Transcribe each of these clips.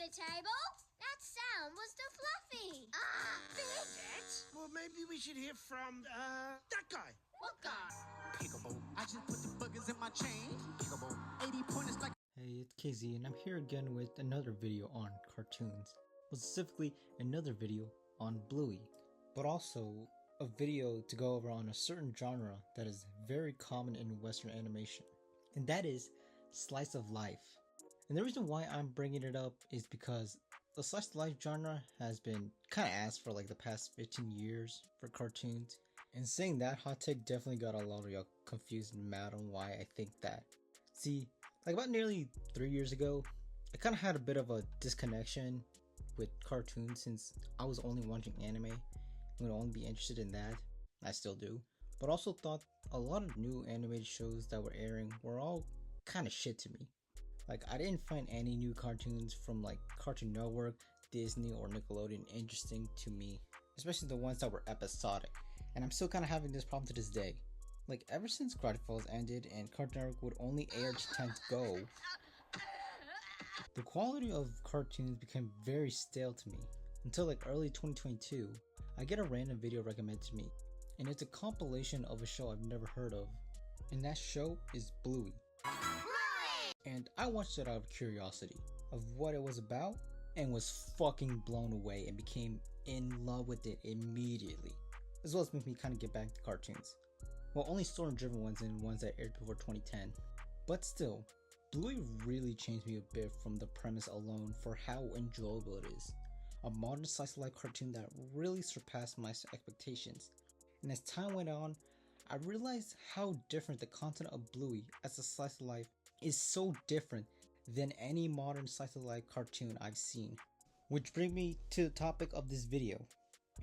relatable? That sound was too fluffy. Fidget? Well, maybe we should hear from, that guy. What guy? Pickable. I just put the boogers in my chain. Pickable. 80 pointers like. Hey, it's KZ and I'm here again with another video on cartoons. Well, specifically another video on Bluey, but also a video to go over on a certain genre that is very common in Western animation, and that is slice of life. And the reason why I'm bringing it up is because the slice of life genre has been kind of asked for like the past 15 years for cartoons. And saying that hot take definitely got a lot of y'all confused and mad on why I think that. See, like about nearly 3 years ago, I kind of had a bit of a disconnection with cartoons since I was only watching anime and would only be interested in that. I still do. But also thought a lot of new animated shows that were airing were all kind of shit to me. Like I didn't find any new cartoons from like Cartoon Network, Disney, or Nickelodeon interesting to me. Especially the ones that were episodic. And I'm still kind of having this problem to this day. Like ever since Gravity Falls ended and Cartoon Network would only air 10 to go, the quality of cartoons became very stale to me. Until like early 2022, I get a random video recommended to me. And it's a compilation of a show I've never heard of. And that show is Bluey. And I watched it out of curiosity of what it was about and was fucking blown away and became in love with it immediately. As well as made me kind of get back to cartoons. Well, only story driven ones and ones that aired before 2010. But still, Bluey really changed me a bit from the premise alone for how enjoyable it is. A modern slice of life cartoon that really surpassed my expectations. And as time went on, I realized how different the content of Bluey as a slice of life is so different than any modern slice of life cartoon I've seen. Which brings me to the topic of this video.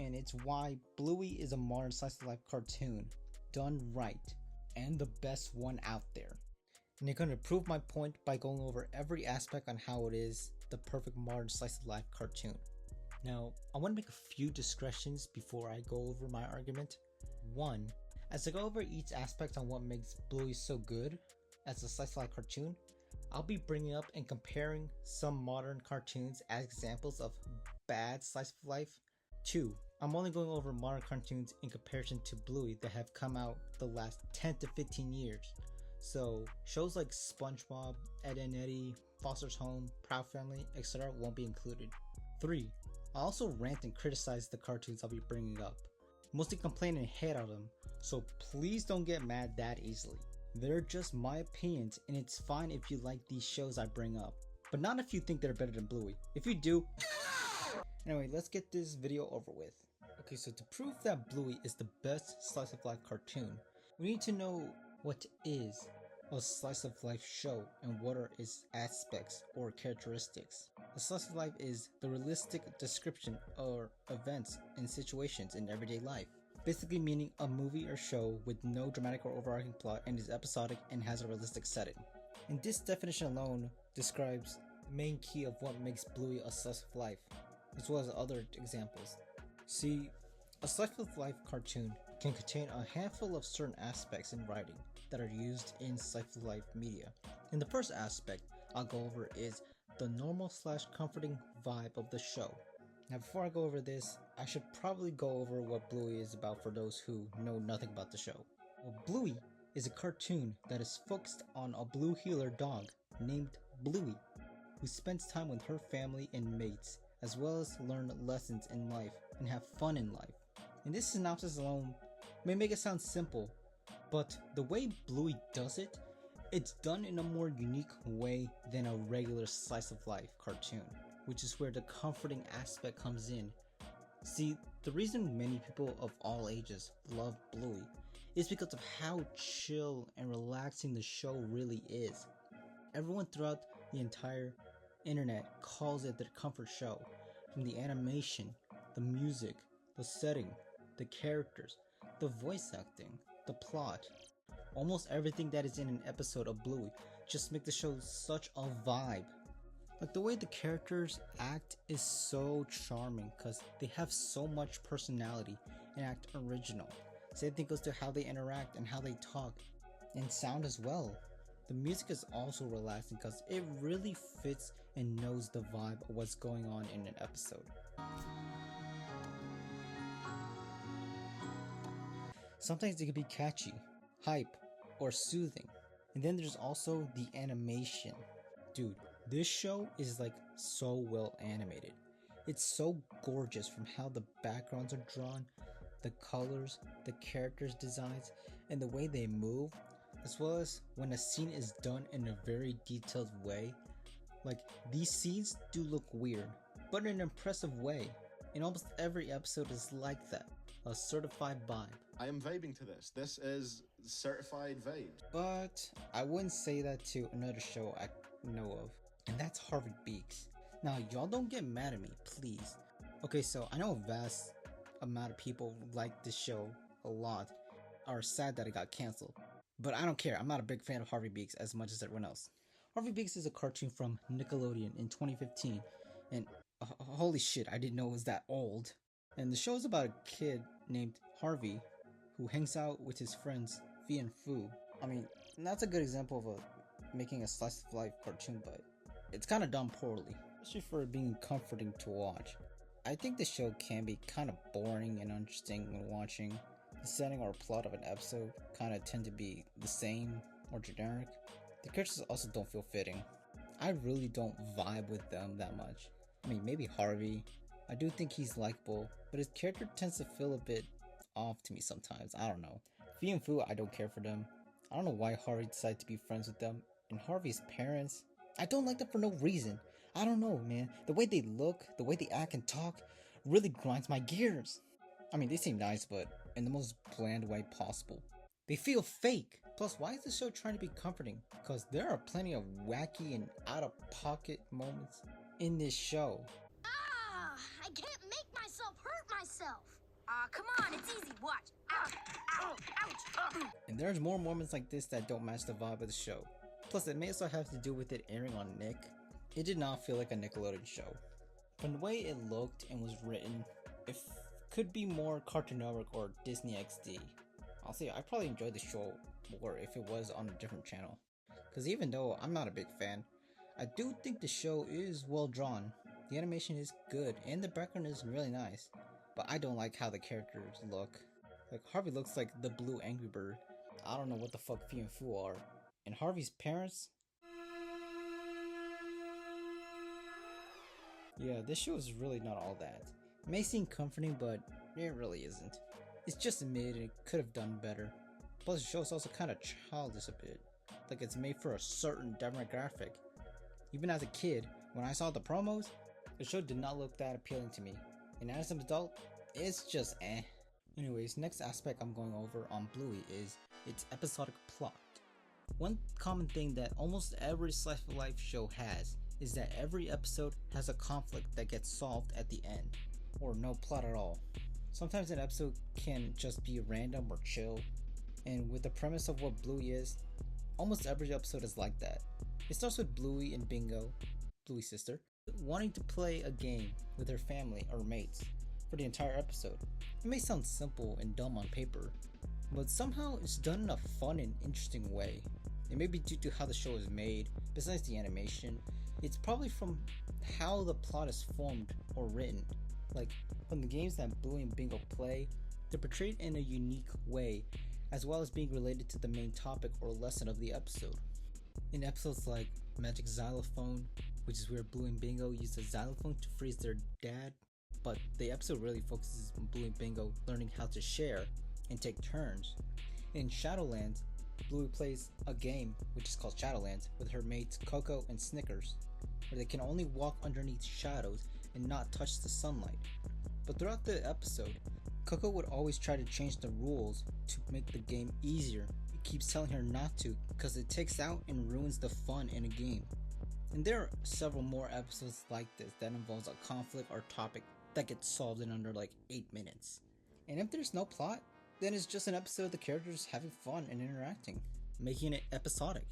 And it's why Bluey is a modern slice of life cartoon done right and the best one out there. And I'm going to prove my point by going over every aspect on how it is the perfect modern slice of life cartoon. Now, I want to make a few discretions before I go over my argument. One, as I go over each aspect on what makes Bluey so good as a slice of life cartoon, I'll be bringing up and comparing some modern cartoons as examples of bad slice of life. 2, I'm only going over modern cartoons in comparison to Bluey that have come out the last 10 to 15 years. So shows like SpongeBob, Ed and Eddie, Foster's Home, Proud Family, etc. won't be included. 3, I also rant and criticize the cartoons I'll be bringing up. Mostly complain and hate on them, so please don't get mad that easily. They're just my opinions and it's fine if you like these shows I bring up. But not if you think they're better than Bluey. If you do... Anyway, let's get this video over with. Okay, so to prove that Bluey is the best slice of life cartoon, we need to know what is a slice of life show and what are its aspects or characteristics. A slice of life is the realistic description of events and situations in everyday life. Basically meaning a movie or show with no dramatic or overarching plot and is episodic and has a realistic setting. And this definition alone describes the main key of what makes Bluey a slice of life, as well as other examples. See, a slice of life cartoon can contain a handful of certain aspects in writing that are used in slice of life media. And the first aspect I'll go over is the normal / comforting vibe of the show. Now before I go over this, I should probably go over what Bluey is about for those who know nothing about the show. Well, Bluey is a cartoon that is focused on a blue heeler dog named Bluey, who spends time with her family and mates, as well as learn lessons in life and have fun in life. And this synopsis alone may make it sound simple, but the way Bluey does it, it's done in a more unique way than a regular slice of life cartoon, which is where the comforting aspect comes in. See, the reason many people of all ages love Bluey is because of how chill and relaxing the show really is. Everyone throughout the entire internet calls it their comfort show, from the animation, the music, the setting, the characters, the voice acting, the plot. Almost everything that is in an episode of Bluey just make the show such a vibe. Like the way the characters act is so charming because they have so much personality and act original. Same thing goes to how they interact and how they talk and sound as well. The music is also relaxing because it really fits and knows the vibe of what's going on in an episode. Sometimes it can be catchy, hype, or soothing. And then there's also the animation. Dude, this show is like so well animated. It's so gorgeous from how the backgrounds are drawn, the colors, the characters' designs, and the way they move, as well as when a scene is done in a very detailed way. Like, these scenes do look weird, but in an impressive way. And almost every episode is like that, a certified vibe. I am vibing to this. This is certified vibes. But I wouldn't say that to another show I know of, and that's Harvey Beaks. Now, y'all don't get mad at me, please. Okay, so I know a vast amount of people like this show a lot, are sad that it got canceled. But I don't care, I'm not a big fan of Harvey Beaks as much as everyone else. Harvey Beaks is a cartoon from Nickelodeon in 2015, and holy shit, I didn't know it was that old. And the show is about a kid named Harvey who hangs out with his friends Fee and Foo. I mean, that's a good example of making a slice of life cartoon, but it's kind of done poorly, especially for it being comforting to watch. I think the show can be kind of boring and uninteresting when watching. The setting or plot of an episode kind of tend to be the same or generic. The characters also don't feel fitting. I really don't vibe with them that much. I mean, maybe Harvey. I do think he's likable, but his character tends to feel a bit off to me sometimes. I don't know. Fee and Foo, I don't care for them. I don't know why Harvey decided to be friends with them. And Harvey's parents, I don't like them for no reason. I don't know, man. The way they look, the way they act and talk, really grinds my gears. I mean, they seem nice, but in the most bland way possible. They feel fake. Plus, why is the show trying to be comforting? Because there are plenty of wacky and out-of-pocket moments in this show. Ah, I can't make myself hurt myself. Come on, it's easy. Watch. Ow, ow, ouch. And there's more moments like this that don't match the vibe of the show. Plus, it may also have to do with it airing on Nick. It did not feel like a Nickelodeon show. From the way it looked and was written, it could be more Cartoon Network or Disney XD. Honestly, I probably enjoyed the show more if it was on a different channel. Because even though I'm not a big fan, I do think the show is well drawn. The animation is good and the background is really nice. But I don't like how the characters look. Like, Harvey looks like the blue Angry Bird. I don't know what the fuck Fee and Foo are. And Harvey's parents? Yeah, this show is really not all that. It may seem comforting, but it really isn't. It's just mid and it could have done better. Plus the show is also kind of childish a bit. Like it's made for a certain demographic. Even as a kid, when I saw the promos, the show did not look that appealing to me. And as an adult, it's just eh. Anyways, next aspect I'm going over on Bluey is its episodic plot. One common thing that almost every slice of life show has is that every episode has a conflict that gets solved at the end, or no plot at all. Sometimes an episode can just be random or chill, and with the premise of what Bluey is, almost every episode is like that. It starts with Bluey and Bingo, Bluey's sister, wanting to play a game with her family or mates for the entire episode. It may sound simple and dumb on paper, but somehow it's done in a fun and interesting way. It may be due to how the show is made, besides the animation. It's probably from how the plot is formed or written. Like, from the games that Bluey and Bingo play, they're portrayed in a unique way, as well as being related to the main topic or lesson of the episode. In episodes like Magic Xylophone, which is where Bluey and Bingo use the xylophone to freeze their dad, but the episode really focuses on Bluey and Bingo learning how to share and take turns. In Shadowlands, Bluey plays a game, which is called Shadowlands, with her mates Coco and Snickers, where they can only walk underneath shadows and not touch the sunlight. But throughout the episode, Coco would always try to change the rules to make the game easier. He keeps telling her not to because it takes out and ruins the fun in a game. And there are several more episodes like this that involves a conflict or topic that gets solved in under like 8 minutes. And if there's no plot, then it's just an episode of the characters having fun and interacting, making it episodic.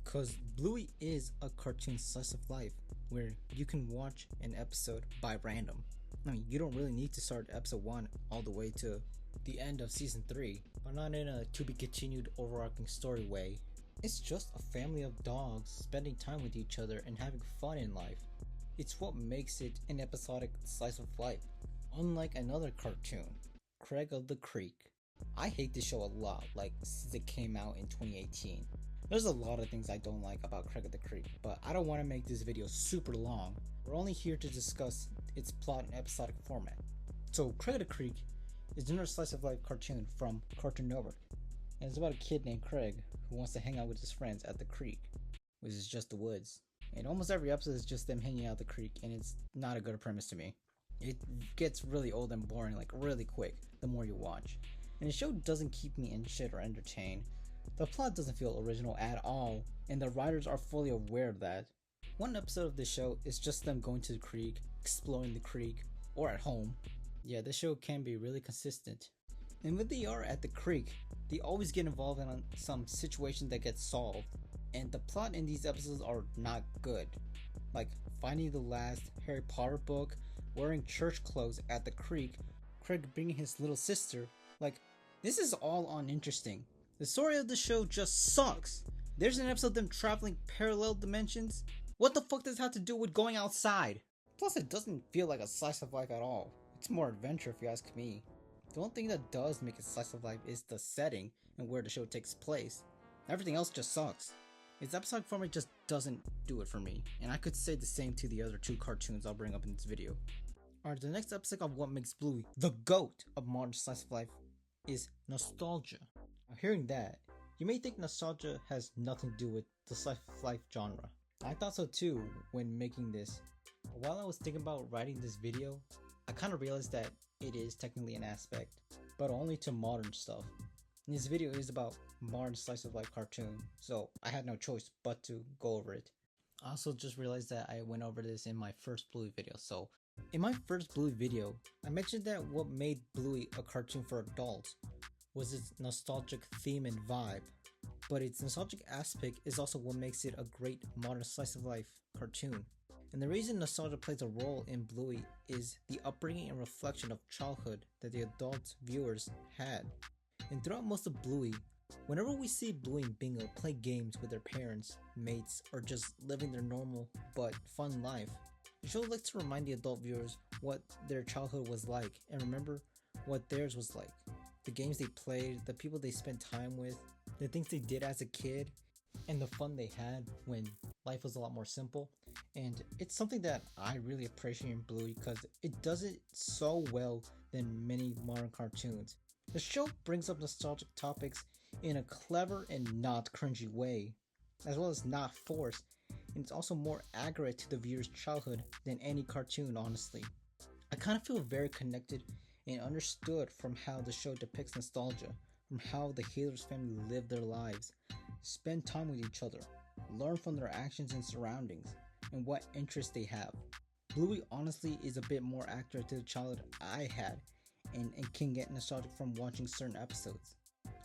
Cause Bluey is a cartoon slice of life where you can watch an episode by random. I mean, you don't really need to start episode 1 all the way to the end of season 3, but not in a to be continued overarching story way. It's just a family of dogs spending time with each other and having fun in life. It's what makes it an episodic slice of life, unlike another cartoon, Craig of the Creek. I hate this show a lot, like since it came out in 2018. There's a lot of things I don't like about Craig of the Creek, but I don't want to make this video super long. We're only here to discuss its plot and episodic format. So Craig of the Creek is another slice of life cartoon from Cartoon Network, and it's about a kid named Craig who wants to hang out with his friends at the creek, which is just the woods. And almost every episode is just them hanging out at the creek, and it's not a good premise to me. It gets really old and boring like really quick the more you watch, and the show doesn't keep me interested or entertained. The plot doesn't feel original at all, and the writers are fully aware of that. One episode of the show is just them going to the creek, exploring the creek, or at home. Yeah, this show can be really consistent. And when they are at the creek, they always get involved in some situation that gets solved, and the plot in these episodes are not good. Like finding the last Harry Potter book, wearing church clothes at the creek, Craig bringing his little sister. Like, this is all uninteresting. The story of the show just sucks. There's an episode of them traveling parallel dimensions. What the fuck does that have to do with going outside? Plus, it doesn't feel like a slice of life at all. It's more adventure if you ask me. The only thing that does make it slice of life is the setting and where the show takes place. Everything else just sucks. Its episodic format just doesn't do it for me, and I could say the same to the other two cartoons I'll bring up in this video. Alright, the next episode of what makes Bluey the GOAT of modern slice of life is nostalgia. Now, hearing that, you may think nostalgia has nothing to do with the slice of life genre. I thought so too when making this. While I was thinking about writing this video, I kind of realized that it is technically an aspect, but only to modern stuff. And this video is about modern slice of life cartoon, so I had no choice but to go over it. I also just realized that I went over this in my first Bluey video. So in my first Bluey video, I mentioned that what made Bluey a cartoon for adults was its nostalgic theme and vibe, but its nostalgic aspect is also what makes it a great modern slice of life cartoon. And the reason nostalgia plays a role in Bluey is the upbringing and reflection of childhood that the adult viewers had. And throughout most of Bluey, whenever we see Bluey and Bingo play games with their parents, mates, or just living their normal but fun life, the show likes to remind the adult viewers what their childhood was like and remember what theirs was like. The games they played, the people they spent time with, the things they did as a kid, and the fun they had when life was a lot more simple. And it's something that I really appreciate in Bluey because it does it so well than many modern cartoons. The show brings up nostalgic topics in a clever and not cringy way, as well as not forced, and it's also more accurate to the viewer's childhood than any cartoon, honestly. I kind of feel very connected and understood from how the show depicts nostalgia, from how the Healers family live their lives, spend time with each other, learn from their actions and surroundings, and what interests they have. Bluey honestly is a bit more accurate to the childhood I had, and can get nostalgic from watching certain episodes.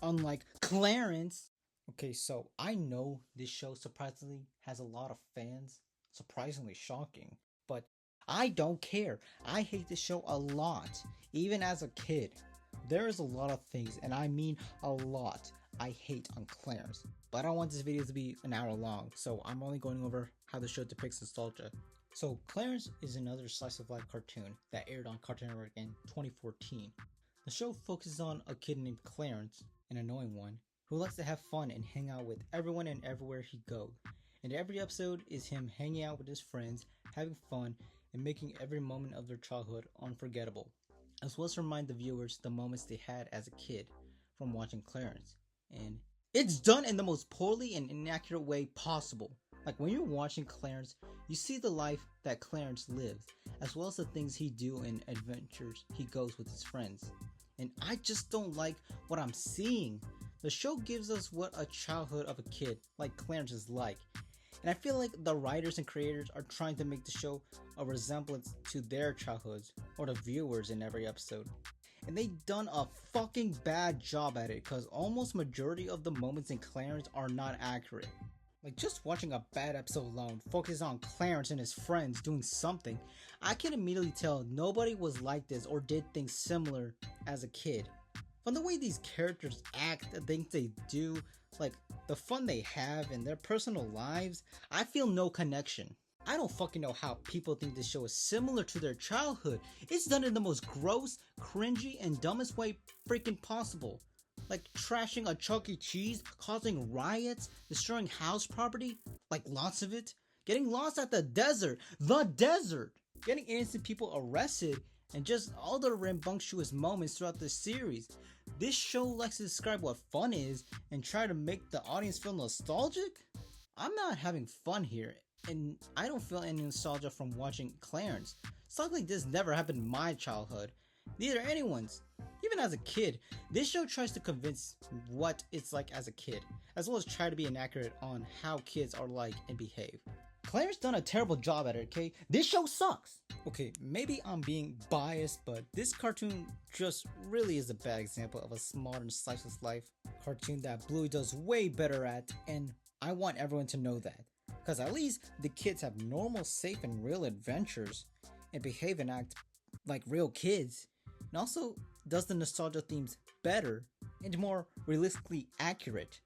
Unlike Clarence! Okay, so I know this show surprisingly has a lot of fans, surprisingly shocking, but I don't care. I hate this show a lot, even as a kid. There is a lot of things, and I mean a lot, I hate on Clarence. But I don't want this video to be an hour long, so I'm only going over how the show depicts nostalgia. So Clarence is another slice of life cartoon that aired on Cartoon Network in 2014. The show focuses on a kid named Clarence, an annoying one, who likes to have fun and hang out with everyone and everywhere he goes. And every episode is him hanging out with his friends, having fun, and making every moment of their childhood unforgettable, as well as remind the viewers the moments they had as a kid from watching Clarence. And it's done in the most poorly and inaccurate way possible. Like when you're watching Clarence, you see the life that Clarence lives, as well as the things he do and adventures he goes with his friends. And I just don't like what I'm seeing. The show gives us what a childhood of a kid like Clarence is like. And I feel like the writers and creators are trying to make the show a resemblance to their childhoods or the viewers in every episode. And they done a fucking bad job at it because almost majority of the moments in Clarence are not accurate. Like just watching a bad episode alone focused on Clarence and his friends doing something, I can immediately tell nobody was like this or did things similar as a kid. From the way these characters act, the things they do, like the fun they have in their personal lives, I feel no connection. I don't fucking know how people think this show is similar to their childhood. It's done in the most gross, cringy, and dumbest way freaking possible. Like trashing a Chuck E. Cheese, causing riots, destroying house property, like lots of it, getting lost at the desert, getting innocent people arrested, and just all the rambunctious moments throughout the series. This show likes to describe what fun is and try to make the audience feel nostalgic? I'm not having fun here, and I don't feel any nostalgia from watching Clarence. Stuff like this never happened in my childhood, neither anyone's. Even as a kid, this show tries to convince what it's like as a kid, as well as try to be inaccurate on how kids are like and behave. Claire's done a terrible job at it, okay? This show sucks! Okay, maybe I'm being biased, but this cartoon just really is a bad example of a modern slice of life cartoon that Bluey does way better at, and I want everyone to know that. Because at least the kids have normal, safe, and real adventures, and behave and act like real kids, and also does the nostalgia themes better and more realistically accurate.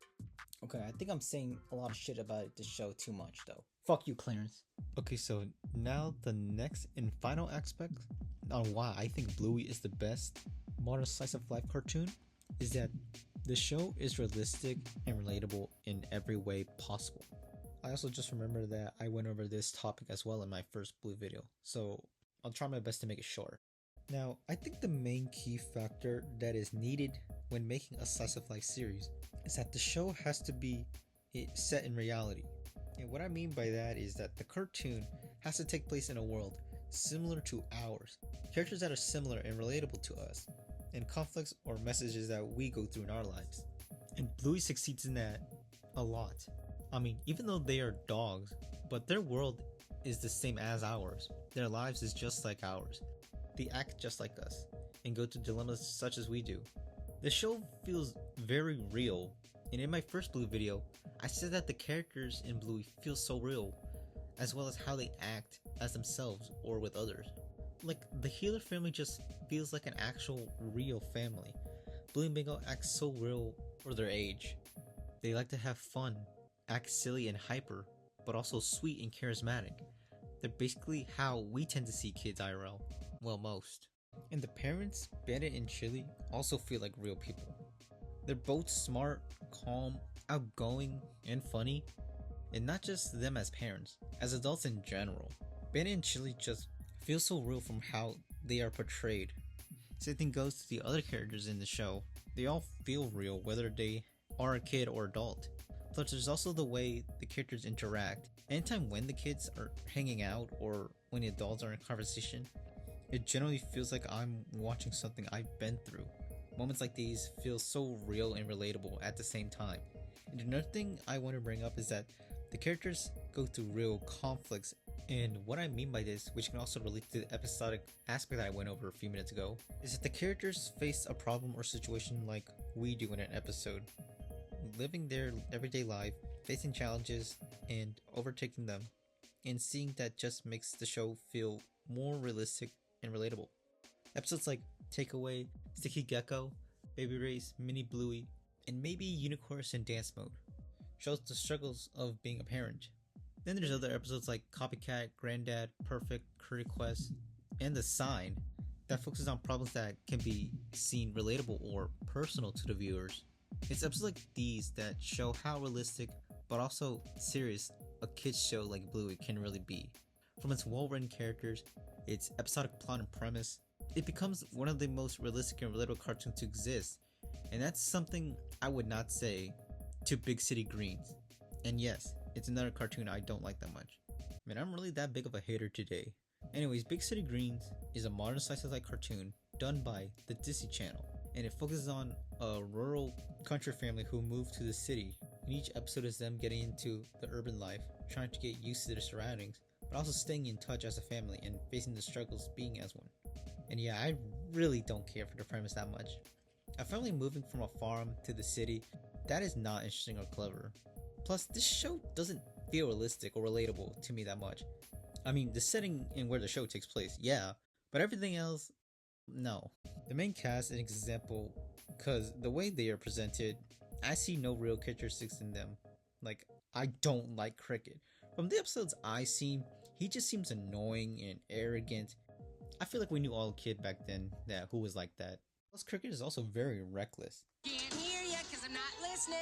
Okay, I think I'm saying a lot of shit about this show too much though. Fuck you, Clarence. Okay, so now the next and final aspect on why I think Bluey is the best modern slice of life cartoon is that the show is realistic and relatable in every way possible. I also just remember that I went over this topic as well in my first Blue video, so I'll try my best to make it short. Now, I think the main key factor that is needed when making a slice of life series is that the show has to be set in reality. And what I mean by that is that the cartoon has to take place in a world similar to ours, characters that are similar and relatable to us, and conflicts or messages that we go through in our lives. And Bluey succeeds in that a lot. I mean, even though they are dogs, but their world is the same as ours. Their lives is just like ours. They act just like us and go through dilemmas such as we do. The show feels very real, and in my first Blue video, I said that the characters in Bluey feel so real, as well as how they act as themselves or with others. Like, the Healer family just feels like an actual real family. Bluey and Bingo act so real for their age. They like to have fun, act silly and hyper, but also sweet and charismatic. They're basically how we tend to see kids IRL. Well, most. And the parents, Bandit and Chili, also feel like real people. They're both smart, calm, outgoing, and funny. And not just them as parents, as adults in general. Bandit and Chili just feel so real from how they are portrayed. Same thing goes to the other characters in the show. They all feel real, whether they are a kid or adult. Plus, there's also the way the characters interact. Anytime when the kids are hanging out or when the adults are in conversation, it generally feels like I'm watching something I've been through. Moments like these feel so real and relatable at the same time. And another thing I want to bring up is that the characters go through real conflicts, and what I mean by this, which can also relate to the episodic aspect that I went over a few minutes ago, is that the characters face a problem or situation like we do in an episode. Living their everyday life, facing challenges, and overtaking them, and seeing that just makes the show feel more realistic and relatable. Episodes like Takeaway, Sticky Gecko, Baby Race, Mini Bluey, and maybe Unicorns in Dance Mode shows the struggles of being a parent. Then there's other episodes like Copycat, Granddad, Perfect, Curry Quest, and The Sign that focuses on problems that can be seen relatable or personal to the viewers. It's episodes like these that show how realistic but also serious a kids show like Bluey can really be. From its well-written characters, its episodic plot and premise, it becomes one of the most realistic and relatable cartoons to exist, and that's something I would not say to Big City Greens. And yes, it's another cartoon I don't like that much. Man, I'm really that big of a hater today. Anyways, Big City Greens is a modern slice of life cartoon done by the Disney Channel, and it focuses on a rural country family who move to the city, and each episode is them getting into the urban life, trying to get used to their surroundings, but also staying in touch as a family and facing the struggles being as one. And yeah, I really don't care for the premise that much. A family moving from a farm to the city, that is not interesting or clever. Plus, this show doesn't feel realistic or relatable to me that much. I mean, the setting and where the show takes place, yeah, but everything else, no. The main cast, an example, Cause the way they are presented, I see no real characteristics in them. Like, I don't like Cricket. From the episodes I've seen, he just seems annoying and arrogant. I feel like we knew all kid back then that who was like that. Plus, Cricket is also very reckless. Can't hear ya 'cause I'm not listening.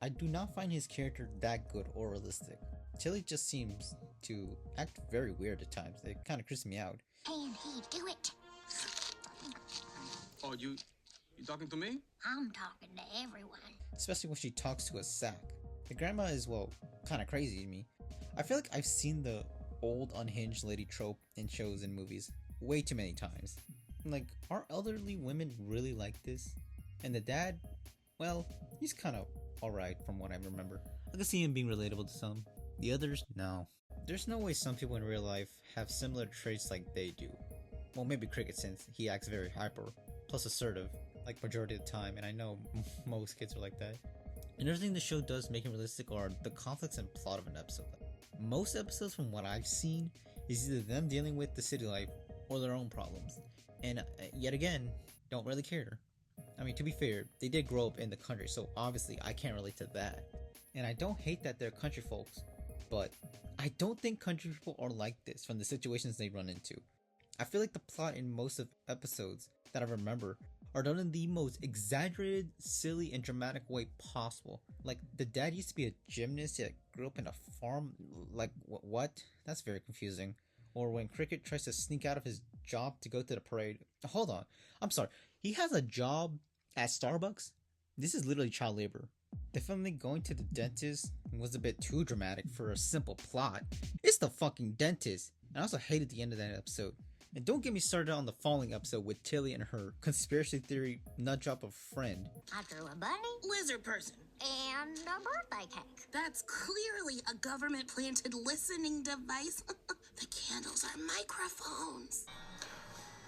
I do not find his character that good or realistic. Tilly just seems to act very weird at times. It kind of creeps me out. Can he do it? Oh, you talking to me? I'm talking to everyone. Especially when she talks to a sack. The grandma is, well, kind of crazy to me. I feel like I've seen the old unhinged lady trope in shows and movies way too many times. Like, are elderly women really like this? And the dad, well, he's kind of alright from what I remember. I can see him being relatable to some. The others, no. There's no way some people in real life have similar traits like they do. Well, maybe Cricket, since he acts very hyper, plus assertive, like majority of the time, and I know most kids are like that. Another thing the show does make it realistic are the conflicts and plot of an episode. Most episodes from what I've seen is either them dealing with the city life or their own problems. And yet again, don't really care. I mean, to be fair, they did grow up in the country, so obviously I can't relate to that. And I don't hate that they're country folks, but I don't think country people are like this from the situations they run into. I feel like the plot in most of episodes that I remember are done in the most exaggerated, silly, and dramatic way possible. Like, the dad used to be a gymnast that grew up in a farm. Like, what? That's very confusing. Or when Cricket tries to sneak out of his job to go to the parade. Hold on. I'm sorry. He has a job at Starbucks? This is literally child labor. The family going to the dentist was a bit too dramatic for a simple plot. It's the fucking dentist. And I also hated the end of that episode. And don't get me started on the following episode with Tilly and her conspiracy theory nutjob of friend. I drew a bunny Lizard person. and a birthday cake. That's clearly a government-planted listening device. The candles are microphones.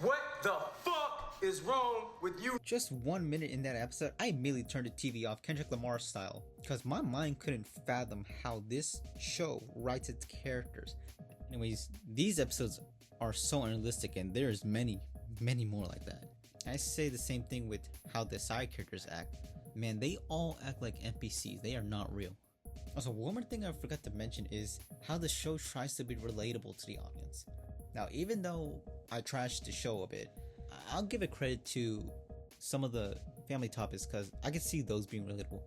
What the fuck is wrong with you? Just 1 minute in that episode, I immediately turned the TV off Kendrick Lamar style. Because my mind couldn't fathom how this show writes its characters. Anyways, these episodes are so unrealistic, and there's many more like that. I say the same thing with how the side characters act. Man, they all act like NPCs. They are not real. Also, one more thing I forgot to mention is how the show tries to be relatable to the audience. Now, even though I trashed the show a bit, I'll give it credit to some of the family topics because I can see those being relatable.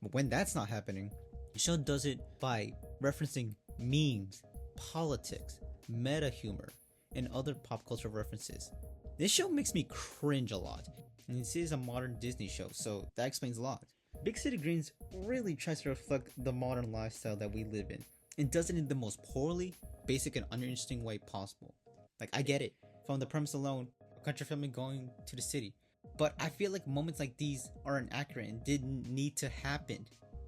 But when that's not happening, the show does it by referencing memes, politics, meta humor, and other pop culture references. This show makes me cringe a lot, and this is a modern Disney show, so that explains a lot. Big City Greens really tries to reflect the modern lifestyle that we live in, and does it in the most poorly, basic, and uninteresting way possible. Like, I get it, from the premise alone, a country family going to the city, but I feel like moments like these are inaccurate and didn't need to happen.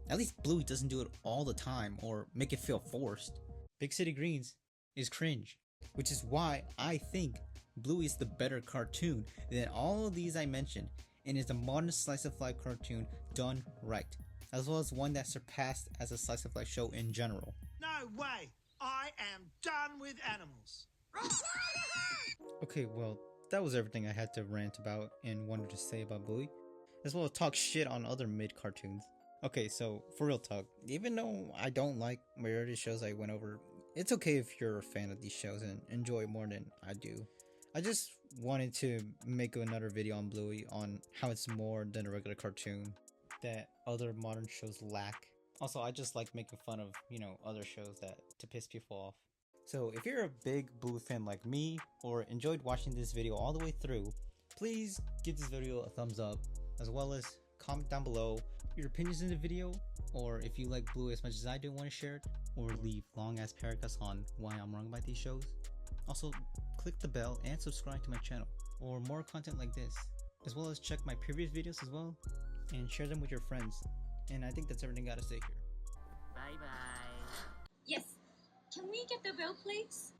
At least Bluey doesn't do it all the time or make it feel forced. Big City Greens is cringe, which is why I think Bluey is the better cartoon than all of these I mentioned, and is a modern slice of life cartoon done right, as well as one that surpassed as a slice of life show in general. No way. I am done with animals. Okay, well, that was everything I had to rant about and wanted to say about Bluey, as well as talk shit on other mid cartoons. Okay, so for real talk, even though I don't like majority of the shows I went over, it's okay if you're a fan of these shows and enjoy it more than I do. I just wanted to make another video on Bluey on how it's more than a regular cartoon that other modern shows lack. Also, I just like making fun of, other shows to piss people off. So if you're a big Bluey fan like me, or enjoyed watching this video all the way through, please give this video a thumbs up, as well as comment down below your opinions in the video, or if you like Bluey as much as I do want to share it, or leave long ass paragraphs on why I'm wrong about these shows. Also, click the bell and subscribe to my channel for more content like this, as well as check my previous videos as well, and share them with your friends. And I think that's everything I gotta say here. Bye bye. Yes. Can we get the bill, please?